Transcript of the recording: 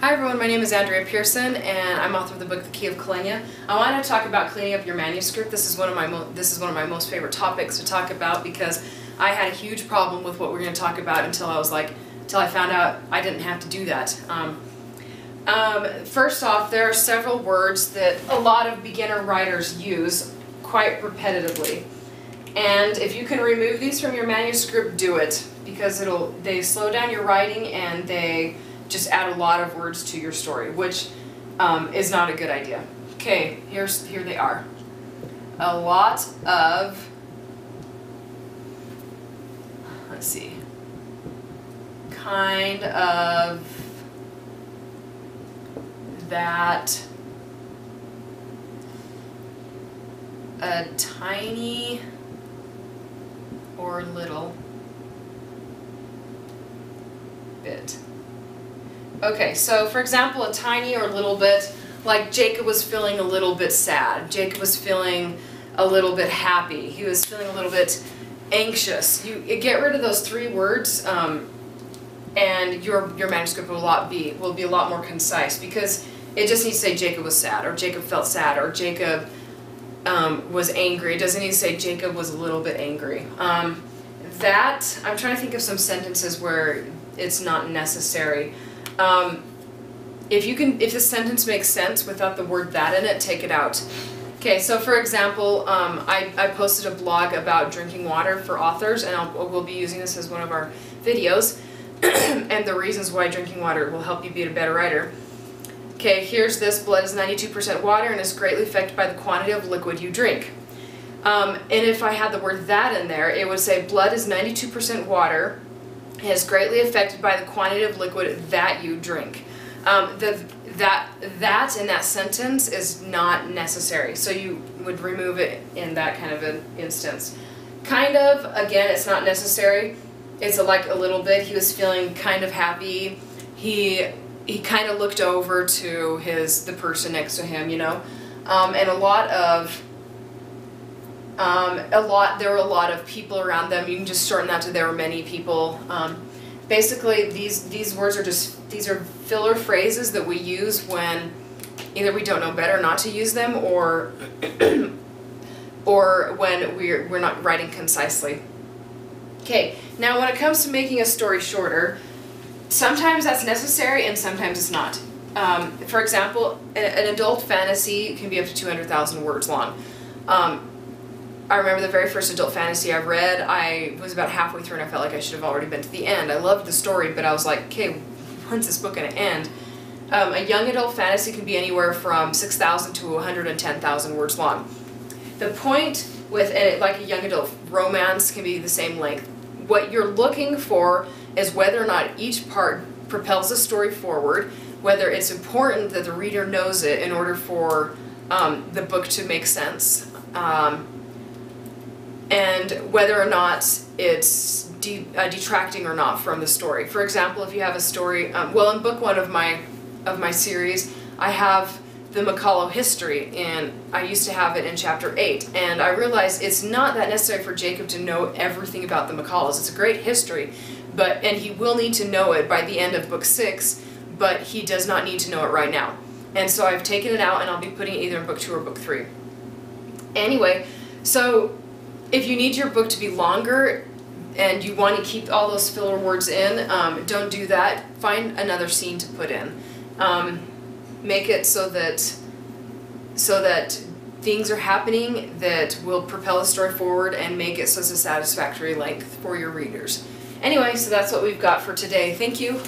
Hi everyone, my name is Andrea Pearson and I'm author of the book The Key of Kilenya. I want to talk about cleaning up your manuscript. This is one of my most favorite topics to talk about because I had a huge problem with what we're going to talk about until I found out I didn't have to do that. First off, there are several words that a lot of beginner writers use quite repetitively. And if you can remove these from your manuscript, do it, because they slow down your writing and they just add a lot of words to your story, which is not a good idea. Okay, here they are. A lot of, let's see, kind of, that, a tiny or little bit. Okay, so for example, a tiny or little bit, like Jacob was feeling a little bit sad. Jacob was feeling a little bit happy. He was feeling a little bit anxious. You get rid of those three words, and your manuscript will be a lot more concise, because it just needs to say Jacob was sad, or Jacob felt sad, or Jacob was angry. It doesn't need to say Jacob was a little bit angry. I'm trying to think of some sentences where it's not necessary. If the sentence makes sense without the word that in it, take it out. Okay, so for example, I posted a blog about drinking water for authors, and we'll be using this as one of our videos, and the reasons why drinking water will help you be a better writer. Okay, here's this: blood is 92% water and is greatly affected by the quantity of liquid you drink. And if I had the word that in there, it would say blood is 92% water, is greatly affected by the quantity of liquid that you drink. That in that sentence is not necessary, so you would remove it in that kind of an instance. Kind of, again, it's not necessary. It's like a little bit. He was feeling kind of happy. He kind of looked over to the person next to him, you know, and there were a lot of people around them. You can just shorten that to there were many people. Basically, these words are these are filler phrases that we use when either we don't know better not to use them, or or when we're not writing concisely. Okay, now when it comes to making a story shorter, sometimes that's necessary and sometimes it's not. For example, an adult fantasy can be up to 200,000 words long. I remember the very first adult fantasy I read, I was about halfway through and I felt like I should have already been to the end. I loved the story, but I was like, okay, when's this book going to end? A young adult fantasy can be anywhere from 6,000 to 110,000 words long. The point with like a young adult romance can be the same length. What you're looking for is whether or not each part propels the story forward, whether it's important that the reader knows it in order for the book to make sense, and whether or not it's detracting or not from the story. For example, if you have a story, well, in book one of my series, I have the McCullough history, and I used to have it in chapter 8, and I realized it's not that necessary for Jacob to know everything about the McCulloughs. It's a great history, and he will need to know it by the end of book 6, but he does not need to know it right now. And so I've taken it out, and I'll be putting it either in book 2 or book 3. Anyway, so if you need your book to be longer and you want to keep all those filler words in, don't do that. Find another scene to put in. Make it so that things are happening that will propel the story forward, and make it so it's a satisfactory length for your readers. Anyway, so that's what we've got for today. Thank you.